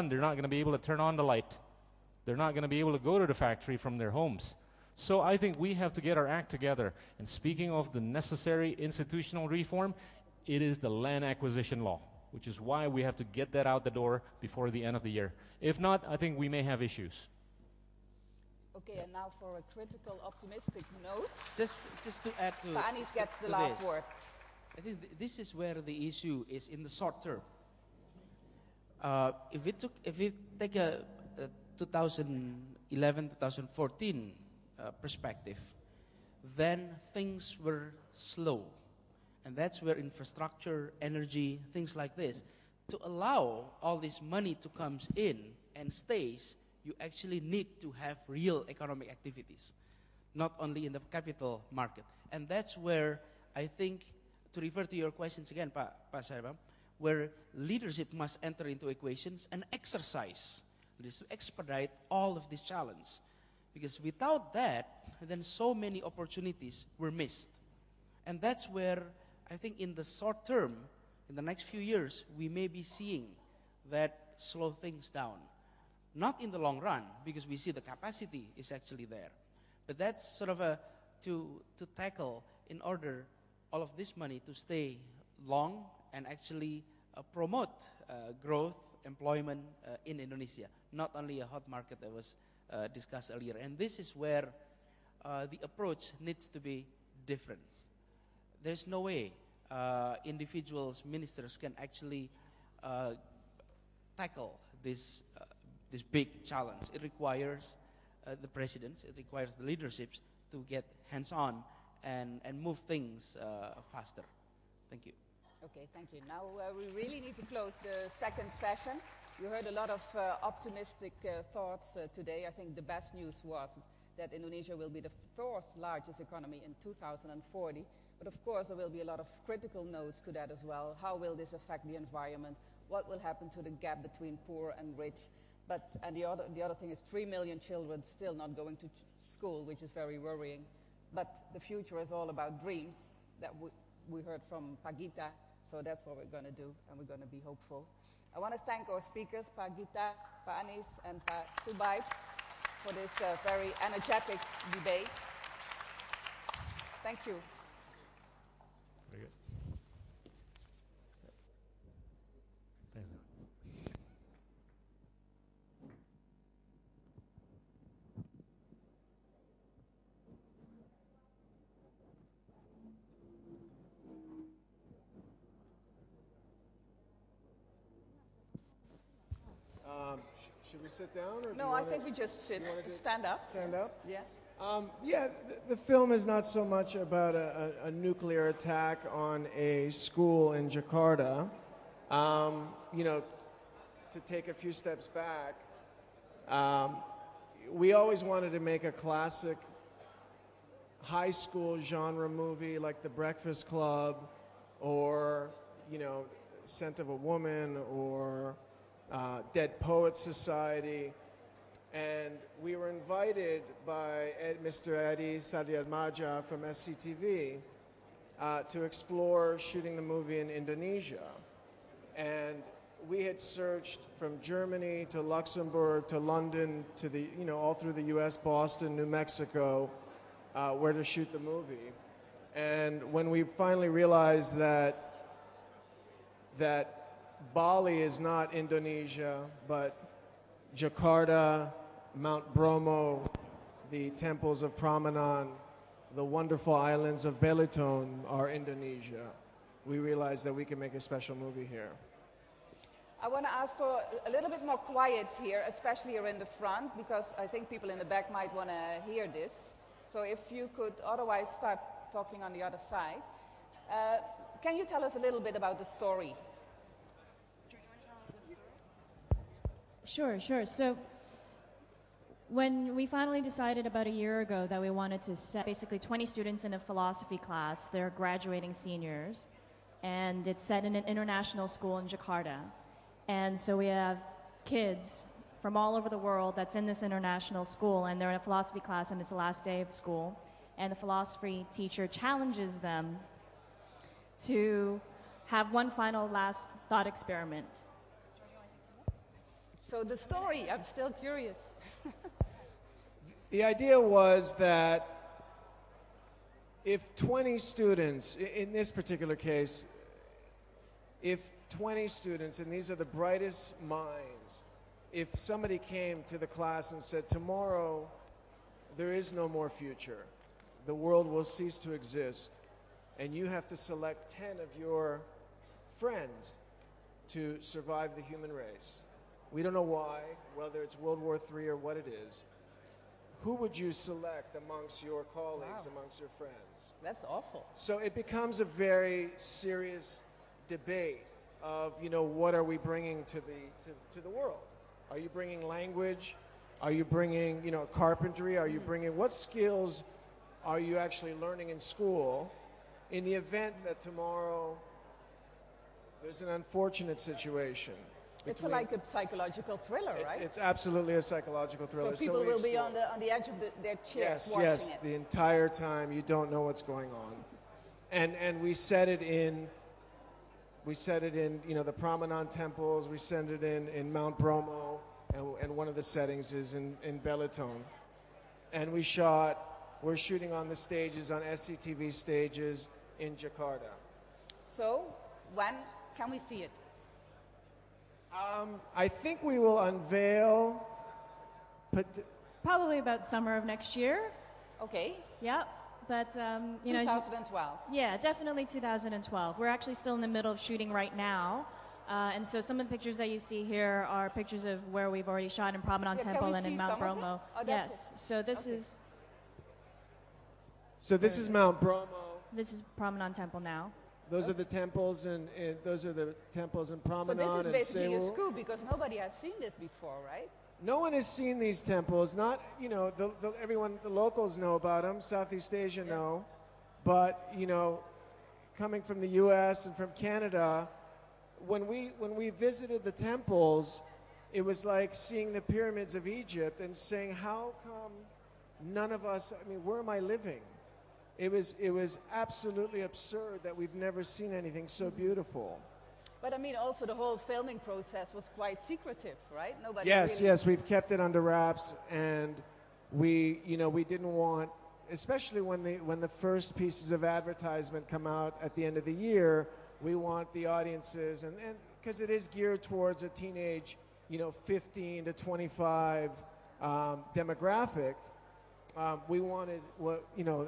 they're not going to be able to turn on the light. They're not going to be able to go to the factory from their homes. So I think we have to get our act together. And speaking of the necessary institutional reform, it is the land acquisition law, which is why we have to get that out the door before the end of the year. If not, I think we may have issues. Okay, and now for a critical, optimistic note. Just to add to Pak Anies gets the last word. I think this is where the issue is in the short term. If we take a 2011-2014 perspective, then things were slow. And that's where infrastructure, energy, things like this, to allow all this money to come in and stays, you actually need to have real economic activities, not only in the capital market. And that's where I think, to refer to your questions again, Pak Saibam, where leadership must enter into equations and exercise this to expedite all of this challenge. Because without that, then so many opportunities were missed. And that's where I think in the short term, in the next few years, we may be seeing that slow things down. Not in the long run, because we see the capacity is actually there. But that's sort of to tackle in order all of this money to stay long and actually promote growth, employment in Indonesia. Not only a hot market that was discussed earlier. And this is where the approach needs to be different. There's no way individuals, ministers can actually tackle this big challenge. It requires the presidents, it requires the leaderships to get hands-on and move things faster. Thank you. Okay, thank you. Now we really need to close the second session. You heard a lot of optimistic thoughts today. I think the best news was that Indonesia will be the fourth largest economy in 2040. But of course, there will be a lot of critical notes to that as well. How will this affect the environment? What will happen to the gap between poor and rich? And the other thing is 3 million children still not going to school, which is very worrying. But the future is all about dreams that we heard from Pagita. So that's what we're going to do, and we're going to be hopeful. I want to thank our speakers, Pagita, Pak Anies, and Pak Subaib, for this very energetic debate. Thank you. Very good. Thanks. Should we sit down? Or no, I think we just sit. Stand up. Stand up? Yeah. Yeah, the film is not so much about a nuclear attack on a school in Jakarta. You know, to take a few steps back, we always wanted to make a classic high school genre movie like The Breakfast Club or, you know, Scent of a Woman or Dead Poets Society. And we were invited by Mr. Edi Sadyatmadja from SCTV to explore shooting the movie in Indonesia. And we had searched from Germany to Luxembourg to London to the, you know, all through the US, Boston, New Mexico, where to shoot the movie. And when we finally realized that Bali is not Indonesia, but Jakarta, Mount Bromo, the temples of Prambanan, the wonderful islands of Belitung are Indonesia, we realized that we can make a special movie here. I want to ask for a little bit more quiet here, especially here in the front, because I think people in the back might want to hear this. So if you could otherwise start talking on the other side. Can you tell us a little bit about the story? Sure. So when we finally decided about a year ago that we wanted to set basically 20 students in a philosophy class, they're graduating seniors, and it's set in an international school in Jakarta. And so we have kids from all over the world that's in this international school, and they're in a philosophy class, and it's the last day of school. And the philosophy teacher challenges them to have one final last thought experiment. So the story, I'm still curious. The idea was that if 20 students, in this particular case, if 20 students, and these are the brightest minds, if somebody came to the class and said, tomorrow there is no more future, the world will cease to exist, and you have to select 10 of your friends to survive the human race. We don't know why, whether it's World War III or what it is. Who would you select amongst your colleagues, amongst your friends? That's awful. So it becomes a very serious debate of, you know, what are we bringing to the world? Are you bringing language? Are you bringing, you know, carpentry? Are you bringing, what skills are you actually learning in school in the event that tomorrow there's an unfortunate situation? It's like a psychological thriller, right? It's absolutely a psychological thriller. So people will be on the edge of their chairs watching yes, it. the entire time. You don't know what's going on. And we set it in, you know, the Promenade temples. We set it in Mount Bromo, and one of the settings is in Belitung. And we're shooting on the stages, on SCTV stages in Jakarta. So when can we see it? I think we will unveil. Probably about summer of next year. Okay. Yeah, but you know, 2012. yeah, definitely 2012. We're actually still in the middle of shooting right now, and so some of the pictures that you see here are pictures of where we've already shot in Promenade Yeah, can Temple we and in see Mount some of it? Bromo. Oh, Yes. that's it. So this Okay. is So this is Mount Bromo. this is Promenade Temple now. Those are the temples, and those are the temples in So Promenade this is and basically a Seoul. scoop because nobody has seen this before, right? No one has seen these temples. Not, you know, everyone, the locals know about them. Southeast Asia know, but you know, coming from the U.S. and from Canada, when we visited the temples, it was like seeing the pyramids of Egypt and saying, how come none of us? I mean, where am I living? It was absolutely absurd that we've never seen anything so beautiful. But I mean, also the whole filming process was quite secretive, right? Nobody. Yes, really yes, we've kept it under wraps, and we didn't want, especially when the first pieces of advertisement come out at the end of the year, we want the audiences, and because it is geared towards a teenage, 15 to 25 demographic. We wanted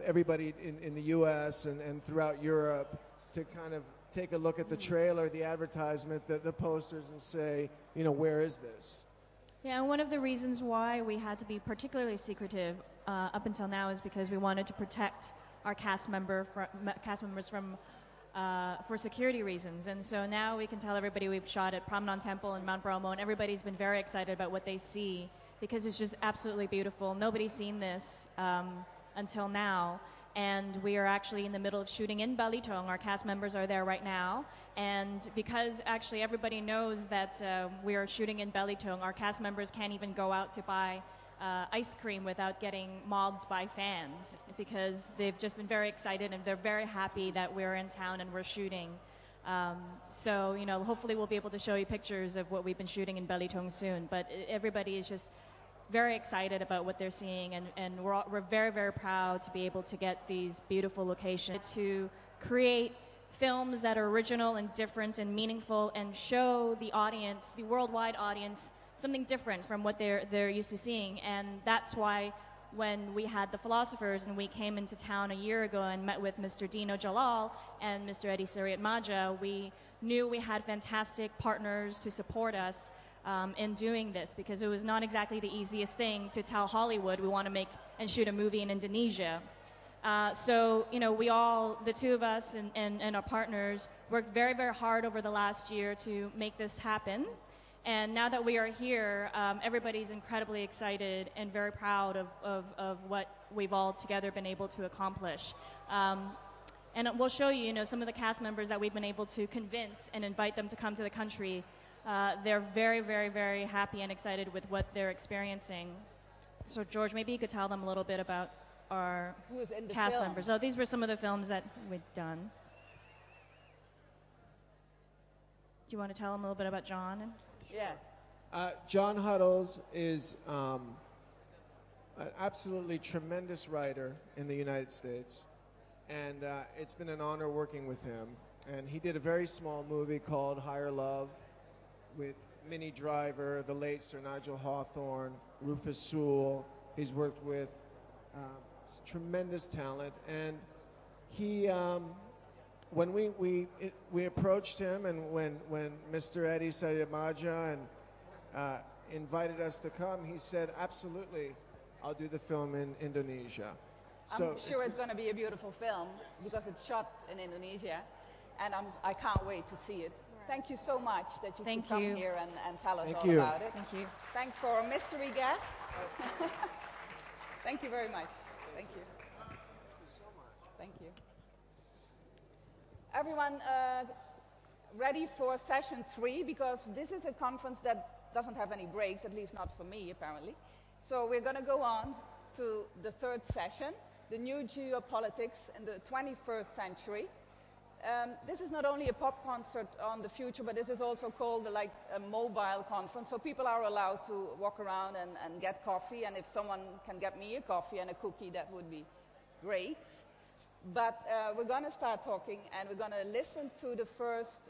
everybody in the U.S. and throughout Europe to kind of take a look at the trailer, the advertisement, the posters, and say, where is this? Yeah, and one of the reasons why we had to be particularly secretive up until now is because we wanted to protect our cast members from for security reasons. And so now we can tell everybody we've shot at Promenade Temple and Mount Bromo, and everybody's been very excited about what they see because it's just absolutely beautiful. Nobody's seen this until now. And we are actually in the middle of shooting in Belitung. Our cast members are there right now. And because actually everybody knows that we are shooting in Belitung, our cast members can't even go out to buy ice cream without getting mobbed by fans because they've just been very excited and they're very happy that we're in town and we're shooting. So, hopefully we'll be able to show you pictures of what we've been shooting in Belitung soon. But everybody is just very excited about what they're seeing, and we're very, very proud to be able to get these beautiful locations to create films that are original and different and meaningful and show the audience, the worldwide audience, something different from what they're used to seeing. And that's why when we had the philosophers and we came into town a year ago and met with Mr. Dino Jalal and Mr. Eddie Sariat Maja, we knew we had fantastic partners to support us in doing this, because it was not exactly the easiest thing to tell Hollywood we want to make and shoot a movie in Indonesia. So, we all, the two of us and our partners, worked very, very hard over the last year to make this happen. And now that we are here, everybody's incredibly excited and very proud of what we've all together been able to accomplish. And we'll show you, some of the cast members that we've been able to convince and invite them to come to the country. They're very, very, very happy and excited with what they're experiencing. So, George, maybe you could tell them a little bit about our Who's in the cast film? members. So these were some of the films that we've done. Do you want to tell them a little bit about John? Yeah. John Huddles is an absolutely tremendous writer in the United States, and it's been an honor working with him. And he did a very small movie called Higher Love with Minnie Driver, the late Sir Nigel Hawthorne, Rufus Sewell. He's worked with tremendous talent, and he, when we approached him, and when Mr. Eddie Sayamaja invited us to come, he said, absolutely, I'll do the film in Indonesia. I'm sure it's going to be a beautiful film because it's shot in Indonesia, and I can't wait to see it. Thank you so much that you could come here and tell us all about it. Thank you. Thanks for our mystery guest. Thank you very much. Thank you. Thank you so much. Thank you. Everyone ready for session 3, because this is a conference that doesn't have any breaks, at least not for me, apparently. So we're going to go on to the 3rd session, the new geopolitics in the 21st century. This is not only a pop concert on the future, but this is also called like a mobile conference. So people are allowed to walk around and get coffee. And if someone can get me a coffee and a cookie, that would be great. But we're going to start talking, and we're going to listen to the first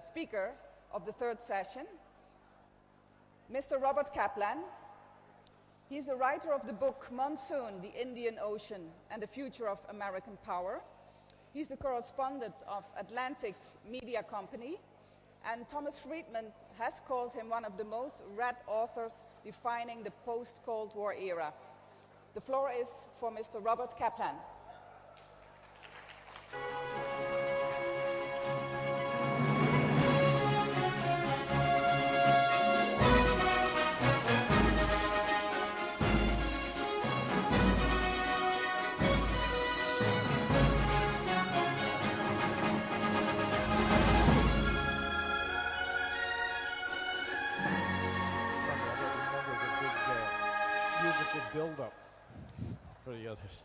speaker of the 3rd session, Mr. Robert Kaplan. He's the writer of the book Monsoon, the Indian Ocean and the Future of American Power. He's the correspondent of Atlantic Media Company, and Thomas Friedman has called him one of the most read authors defining the post-Cold War era. The floor is for Mr. Robert Kaplan. Build-up for the others.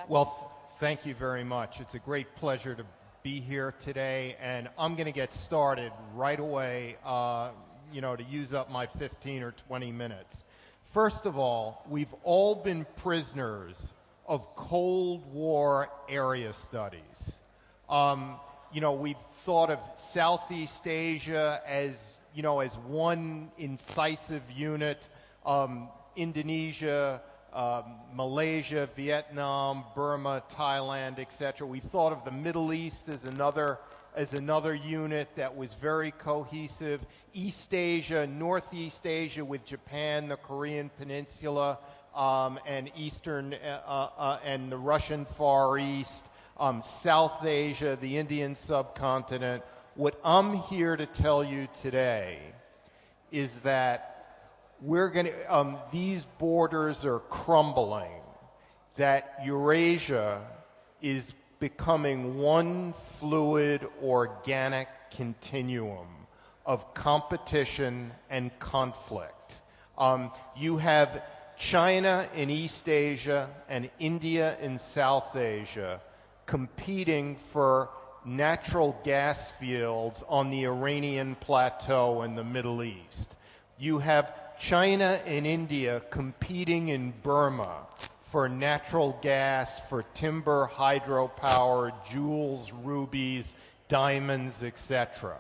Well, thank you very much. It's a great pleasure to be here today, and I'm going to get started right away, to use up my 15 or 20 minutes. First of all, we've all been prisoners of Cold War area studies. We've thought of Southeast Asia as one incisive unit, Indonesia, Malaysia, Vietnam, Burma, Thailand, etc. We thought of the Middle East as another unit that was very cohesive. East Asia, Northeast Asia with Japan, the Korean Peninsula, and Eastern and the Russian Far East, South Asia, the Indian subcontinent. What I'm here to tell you today is that these borders are crumbling, that Eurasia is becoming one fluid, organic continuum of competition and conflict. You have China in East Asia and India in South Asia competing for natural gas fields on the Iranian plateau in the Middle East. You have China and India competing in Burma for natural gas, for timber, hydropower, jewels, rubies, diamonds, etc.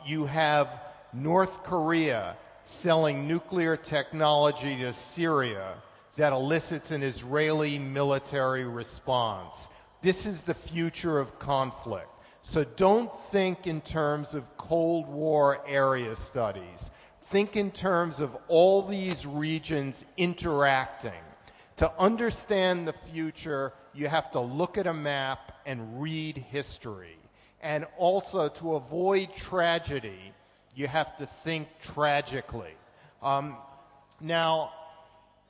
You have North Korea selling nuclear technology to Syria that elicits an Israeli military response. This is the future of conflict. So don't think in terms of Cold War area studies. Think in terms of all these regions interacting. To understand the future, you have to look at a map and read history. And also, to avoid tragedy, you have to think tragically. Now,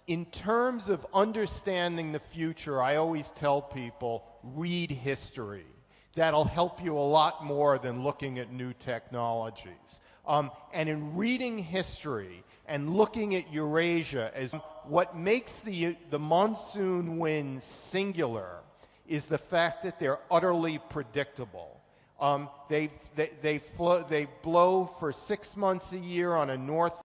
in terms of understanding the future, I always tell people, read history. That'll help you a lot more than looking at new technologies. And in reading history and looking at Eurasia, as what makes the monsoon winds singular is the fact that they're utterly predictable. They blow for 6 months a year on a north